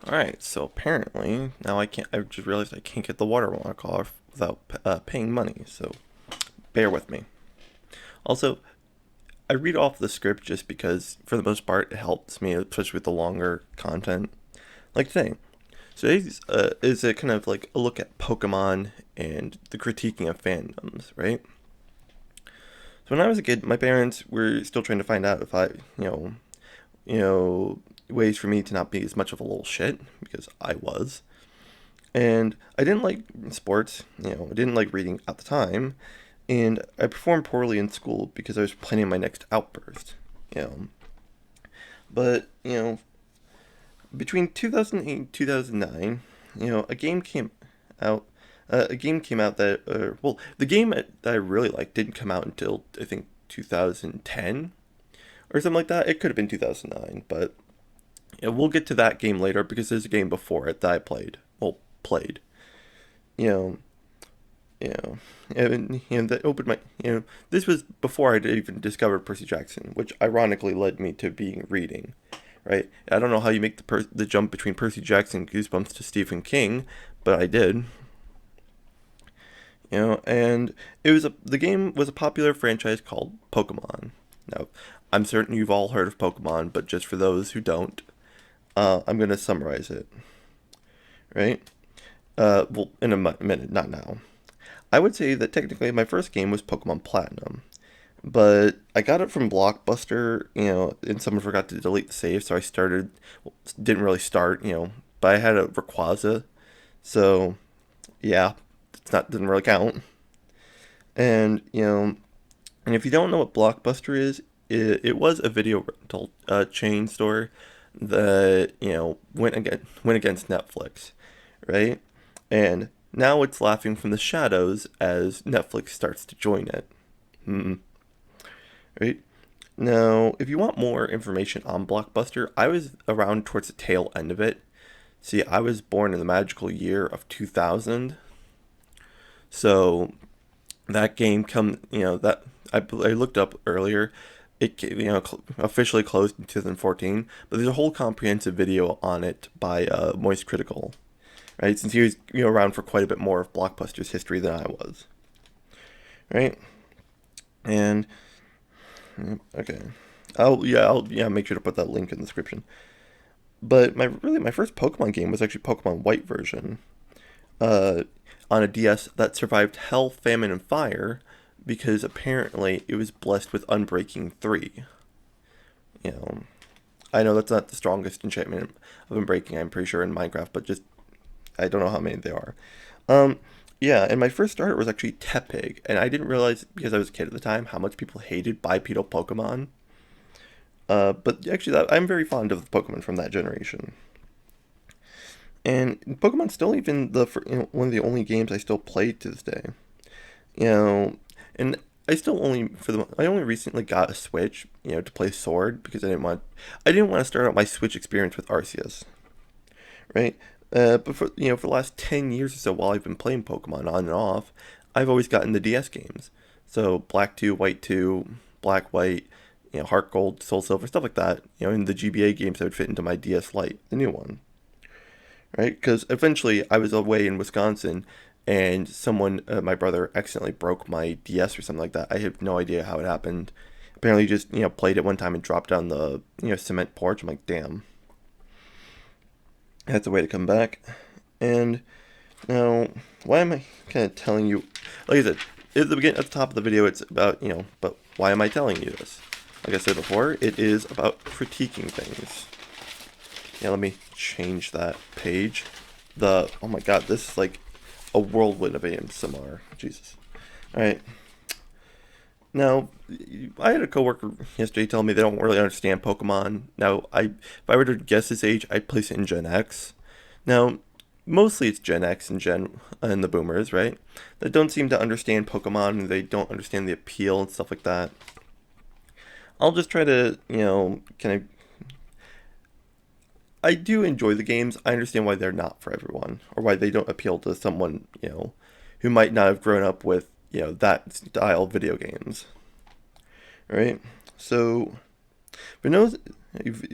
Alright, so apparently, now I just realized I can't get the watermark off without paying money, so bear with me. Also, I read off the script just because, for the most part, it helps me, especially with the longer content. Like today. So today's is a kind of like a look at Pokemon and the critiquing of fandoms, right? So when I was a kid, my parents were still trying to find out if you know, ways for me to not be as much of a little shit, because I was. And I didn't like sports, I didn't like reading at the time, and I performed poorly in school because I was planning my next outburst, you know. But, between 2008 and 2009, a game came out. A game came out that, the game that I really liked didn't come out until I think 2010 or something like that. It could have been 2009, but we'll get to that game later because there's a game before it that I played. Well, played. You know, and that opened my, this was before I'd even discovered Percy Jackson, which ironically led me to being reading, right? I don't know how you make the jump between Percy Jackson Goosebumps to Stephen King, but I did. And the game was a popular franchise called Pokemon. Now, I'm certain you've all heard of Pokemon, but just for those who don't, I'm gonna summarize it, right? Well, in a minute, not now. I would say that technically my first game was Pokemon Platinum, but I got it from Blockbuster, and someone forgot to delete the save, so didn't really start, but I had a Rayquaza, so yeah, didn't really count. And, and if you don't know what Blockbuster is, it was a video rental chain store that, went against Netflix, right? And now it's laughing from the shadows as Netflix starts to join it. Right? Now, if you want more information on Blockbuster, I was around towards the tail end of it. See, I was born in the magical year of 2000. So that game that I looked up earlier. It officially closed in 2014, but there's a whole comprehensive video on it by Moist Critical, right? Since he was around for quite a bit more of Blockbuster's history than I was, right? And okay, I'll make sure to put that link in the description. But my first Pokemon game was actually Pokemon White version, uh, on a DS that survived hell, famine, and fire because apparently it was blessed with Unbreaking 3. You know, I know that's not the strongest enchantment of Unbreaking, I'm pretty sure, in Minecraft, but just I don't know how many there are. Um, yeah, and my first starter was actually Tepig, and I didn't realize because I was a kid at the time how much people hated bipedal Pokemon. But actually, I'm very fond of the Pokemon from that generation. And Pokemon's still even one of the only games I still play to this day. You know, and I only recently got a Switch, to play Sword because I didn't want to start out my Switch experience with Arceus, right? But for the last 10 years or so, while I've been playing Pokemon on and off, I've always gotten the DS games. So Black 2, White 2, Black White, Heart Gold, Soul Silver, stuff like that. In the GBA games that would fit into my DS Lite, the new one, right? Because eventually I was away in Wisconsin, and my brother, accidentally broke my DS or something like that. I have no idea how it happened. Apparently, he just played it one time and dropped down the cement porch. I'm like, damn, that's a way to come back. And now, why am I kind of telling you? Like I said, at the top of the video, it's about but why am I telling you this? Like I said before, it is about critiquing things. Yeah, let me change that page. Oh my god, this is like a whirlwind of ASMR. Jesus. Alright. Now, I had a coworker yesterday tell me they don't really understand Pokemon. Now, if I were to guess his age, I'd place it in Gen X. Now, mostly it's Gen X and the Boomers, right? That don't seem to understand Pokemon and they don't understand the appeal and stuff like that. I'll just try to, kind of. I do enjoy the games. I understand why they're not for everyone, or why they don't appeal to someone, who might not have grown up with, that style of video games. Right? So, for those,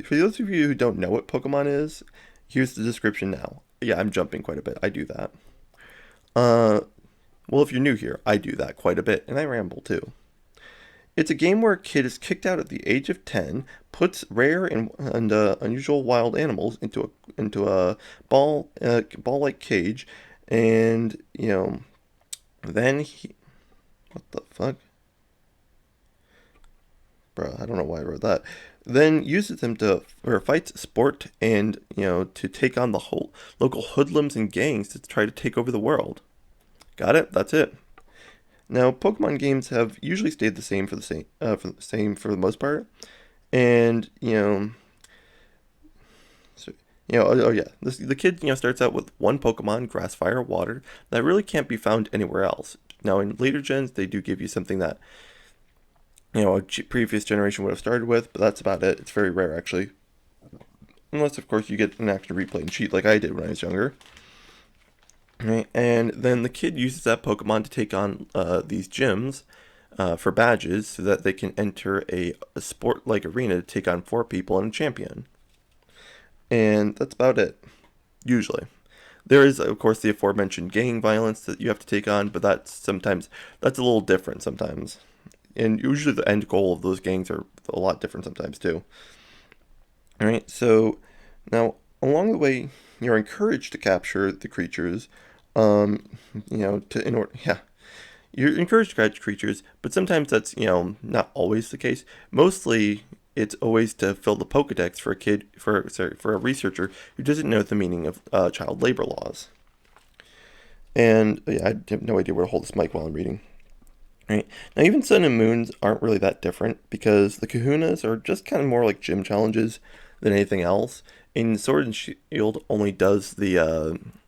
for those of you who don't know what Pokemon is, Here's the description now. Yeah, I'm jumping quite a bit. I do that. Uh, well, if you're new here, I do that quite a bit, and I ramble too. It's a game where a kid is kicked out at the age of 10, puts rare and unusual wild animals into a ball-like cage, and then he, what the fuck, bro? I don't know why I wrote that. Then uses them for fights, sport, and to take on the whole local hoodlums and gangs to try to take over the world. Got it? That's it. Now, Pokemon games have usually stayed the same for the most part, and so, oh yeah, the kid starts out with one Pokemon, Grass, Fire, Water, that really can't be found anywhere else. Now, in later gens, they do give you something that a previous generation would have started with, but that's about it. It's very rare actually, unless of course you get an action replay and cheat like I did when I was younger. Right, and then the kid uses that Pokemon to take on these gyms for badges so that they can enter a sport-like arena to take on four people and a champion. And that's about it, usually. There is, of course, the aforementioned gang violence that you have to take on, but that's a little different sometimes. And usually the end goal of those gangs are a lot different sometimes too. All right, so now along the way, you're encouraged to capture the creatures. Um, to in order, yeah, you're encouraged to catch creatures, but sometimes that's not always the case. Mostly, it's always to fill the Pokedex for a kid for a researcher who doesn't know the meaning of child labor laws. And yeah, I have no idea where to hold this mic while I'm reading. Right now, even Sun and Moons aren't really that different because the Kahunas are just kind of more like gym challenges than anything else. And Sword and Shield only does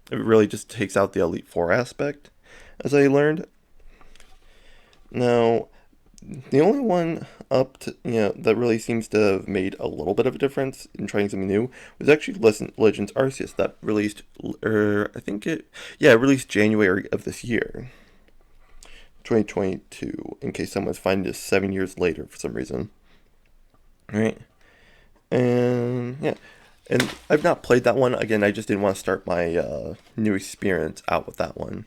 it really just takes out the Elite Four aspect, as I learned. Now, the only one up to that really seems to have made a little bit of a difference in trying something new was actually Legends Arceus that released, I think it released January of this year, 2022. In case someone's finding this 7 years later for some reason, right? And yeah, and I've not played that one again. I just didn't want to start my new experience out with that one.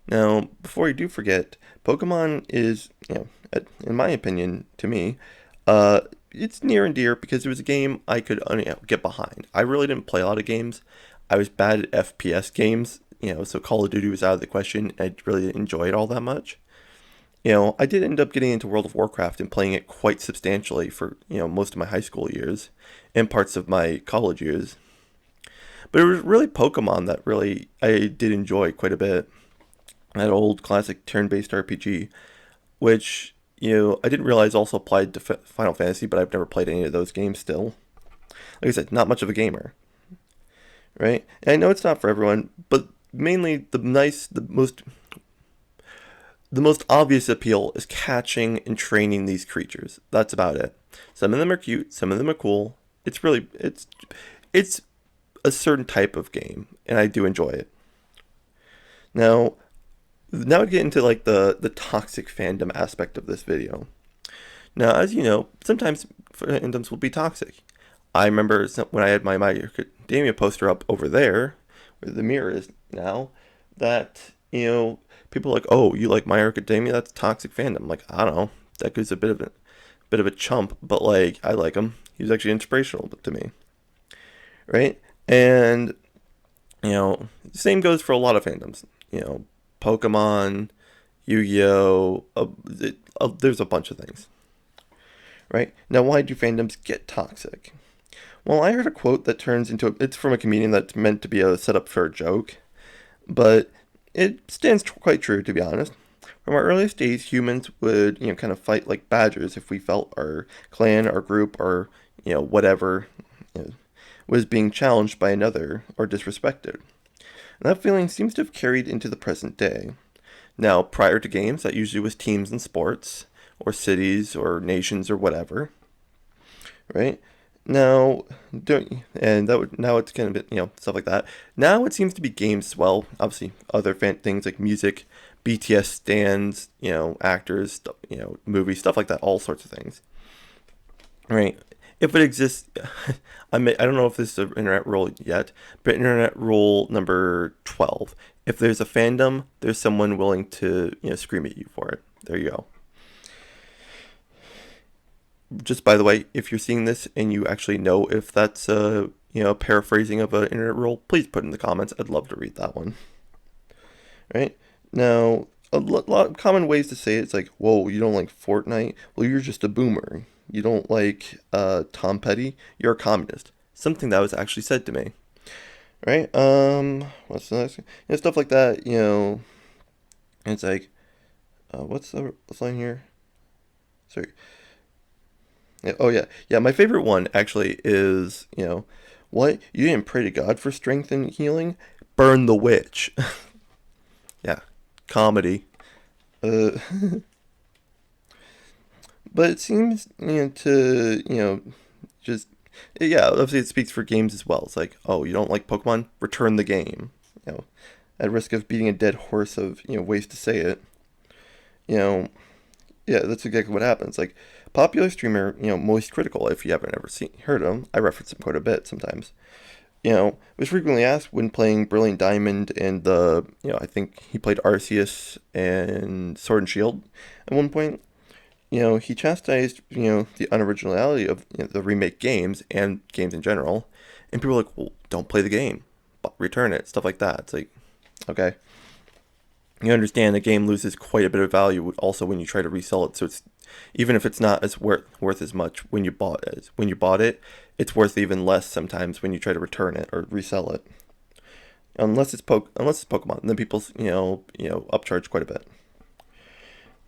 Now, before I do forget, Pokemon is, in my opinion, to me, uh, it's near and dear because it was a game I could get behind. I really didn't play a lot of games. I was bad at FPS games, so Call of Duty was out of the question. I really didn't enjoy it all that much. I did end up getting into World of Warcraft and playing it quite substantially for, most of my high school years and parts of my college years. But it was really Pokemon that really I did enjoy quite a bit. That old classic turn-based RPG, which I didn't realize also applied to Final Fantasy, but I've never played any of those games still. Like I said, not much of a gamer, right? And I know it's not for everyone, but mainly the most obvious appeal is catching and training these creatures. That's about it. Some of them are cute, some of them are cool. It's a certain type of game, and I do enjoy it. Now we get into like the toxic fandom aspect of this video. Now, as you know, sometimes fandoms will be toxic. I remember when I had My Academia poster up over there, where the mirror is now, that people are like, oh, you like My Hero Academia? That's toxic fandom. Like, I don't know, Deku's a bit of a chump, but like I like him. He's actually inspirational to me, right? And the same goes for a lot of fandoms. Pokemon, Yu-Gi-Oh. There's a bunch of things, right? Now, why do fandoms get toxic? Well, I heard a quote that turns into it's from a comedian that's meant to be a setup for a joke, but it stands quite true, to be honest. From our earliest days, humans would, kind of fight like badgers if we felt our clan, our group, or, whatever was being challenged by another or disrespected. And that feeling seems to have carried into the present day. Now, prior to games, that usually was teams and sports, or cities, or nations, or whatever, right? Now, now it's kind of stuff like that. Now it seems to be games as well. Obviously, other things like music, BTS stands, actors, movies, stuff like that. All sorts of things, right? If it exists, I don't know if this is an internet rule yet, but internet rule number 12. If there's a fandom, there's someone willing to, scream at you for it. There you go. Just by the way, if you're seeing this and you actually know if that's a, paraphrasing of an internet rule, please put it in the comments. I'd love to read that one. Right? Now, a lot of common ways to say it, it's like, whoa, you don't like Fortnite? Well, you're just a boomer. You don't like Tom Petty? You're a communist. Something that was actually said to me. Right? What's the next? Stuff like that, and it's like, what's the line here? Sorry. Yeah, oh, yeah. Yeah, my favorite one actually is, what? You didn't pray to God for strength and healing? Burn the witch. Yeah, comedy. Uh, but it seems, to, just, yeah, obviously it speaks for games as well. It's like, oh, you don't like Pokemon? Return the game. At risk of beating a dead horse of, ways to say it. You know, yeah, that's exactly what happens. Like, popular streamer, Moist Critical, if you haven't ever heard of him, I reference him quite a bit sometimes. Was frequently asked when playing Brilliant Diamond and I think he played Arceus and Sword and Shield at one point. He chastised, the unoriginality of the remake games and games in general. And people are like, well, don't play the game, return it, stuff like that. It's like, okay. You understand the game loses quite a bit of value also when you try to resell it. So it's even if it's not as worth as much when you bought it, it's worth even less sometimes when you try to return it or resell it. Unless it's Pokemon, then people upcharge quite a bit.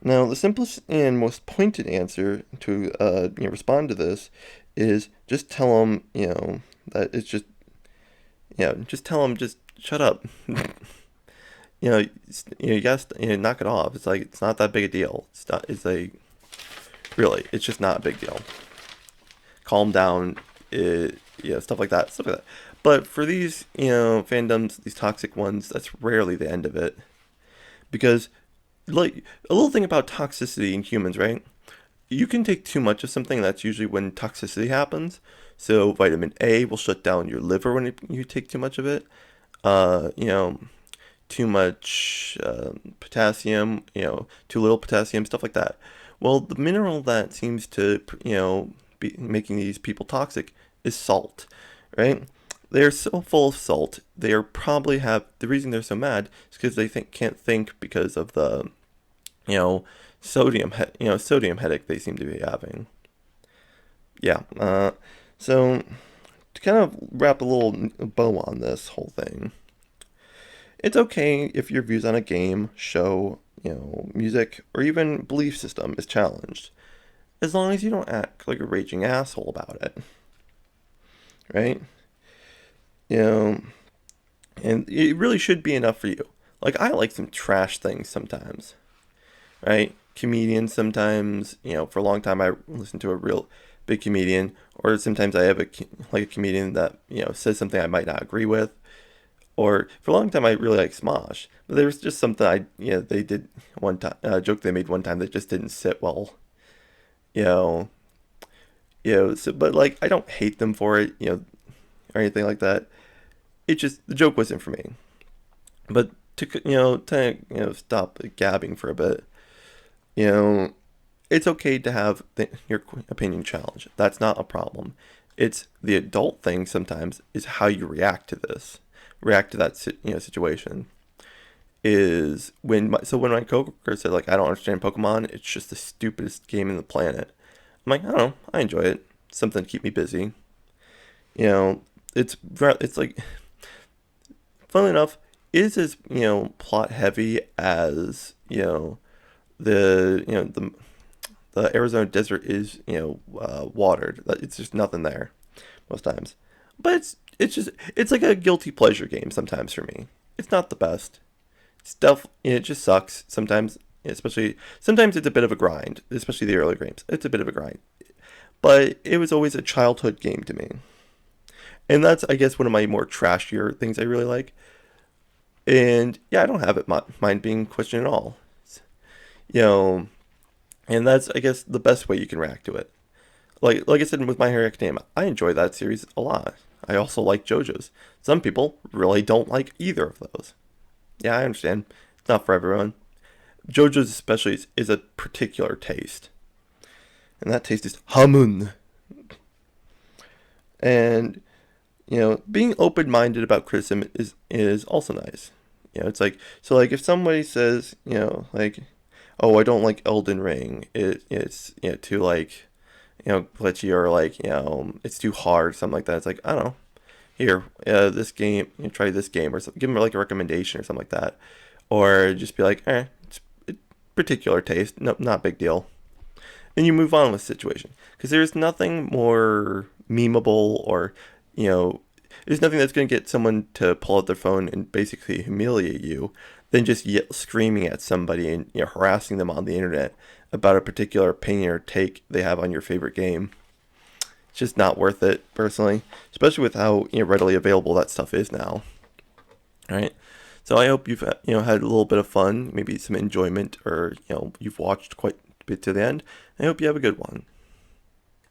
Now, the simplest and most pointed answer to respond to this is just tell them that it's just tell them just shut up. You guys, knock it off. It's like it's not that big a deal. It's not. It's like really, it's just not a big deal. Calm down. Stuff like that. Stuff like that. But for these, fandoms, these toxic ones, that's rarely the end of it. Because, like, a little thing about toxicity in humans, right? You can take too much of something, that's usually when toxicity happens. So, vitamin A will shut down your liver when you take too much of it. Uh, you know, Too much potassium, too little potassium, stuff like that. Well, the mineral that seems to, be making these people toxic is salt, right? They're so full of salt. They are probably have the reason they're so mad is because they can't think because of the, you know, sodium headache they seem to be having. Yeah. So to kind of wrap a little bow on this whole thing, it's okay if your views on a game, show, music, or even belief system is challenged, as long as you don't act like a raging asshole about it, right? You know, and it really should be enough for you. Like, I like some trash things sometimes, right? Comedians sometimes, for a long time I listen to a real big comedian, or sometimes I have a comedian that, says something I might not agree with. Or for a long time, I really like Smosh. But there was just something they did one time, a joke they made one time that just didn't sit well. You know, So, but like, I don't hate them for it, or anything like that. It just the joke wasn't for me. But stop gabbing for a bit. You know, it's okay to have your opinion challenged. That's not a problem. It's the adult thing sometimes is how you react to that situation. Is when my coworker said like I don't understand Pokemon, it's just the stupidest game in the planet. I'm like, I don't know, I enjoy it. It's something to keep me busy. You know, it's like, funnily enough, is as plot heavy as the Arizona desert is watered. It's just nothing there most times. But it's like a guilty pleasure game sometimes for me. It's not the best. It just sucks sometimes. Especially sometimes it's a bit of a grind, especially the early games. It's a bit of a grind, but it was always a childhood game to me, and that's I guess one of my more trashier things I really like. And yeah, I don't have it mind being questioned at all. You know, and that's I guess the best way you can react to it. Like I said with My Hero Academia, I enjoy that series a lot. I also like JoJo's. Some people really don't like either of those. Yeah, I understand. It's not for everyone. JoJo's especially is a particular taste, and that taste is hamun. And being open-minded about criticism is also nice. It's like, so like if somebody says, like, oh, I don't like Elden Ring, it's too like, glitchy, or like, it's too hard, something like that. It's like, I don't know, here, this game, try this game, or something. Give them like a recommendation or something like that, or just be like, it's a particular taste, no, not a big deal, and you move on with the situation, because there's nothing more memeable, or you know there's nothing that's going to get someone to pull out their phone and basically humiliate you than just screaming at somebody and harassing them on the internet about a particular opinion or take they have on your favorite game. It's just not worth it, personally, especially with how readily available that stuff is now. All right. So I hope you've had a little bit of fun, maybe some enjoyment, or you've watched quite a bit to the end. I hope you have a good one.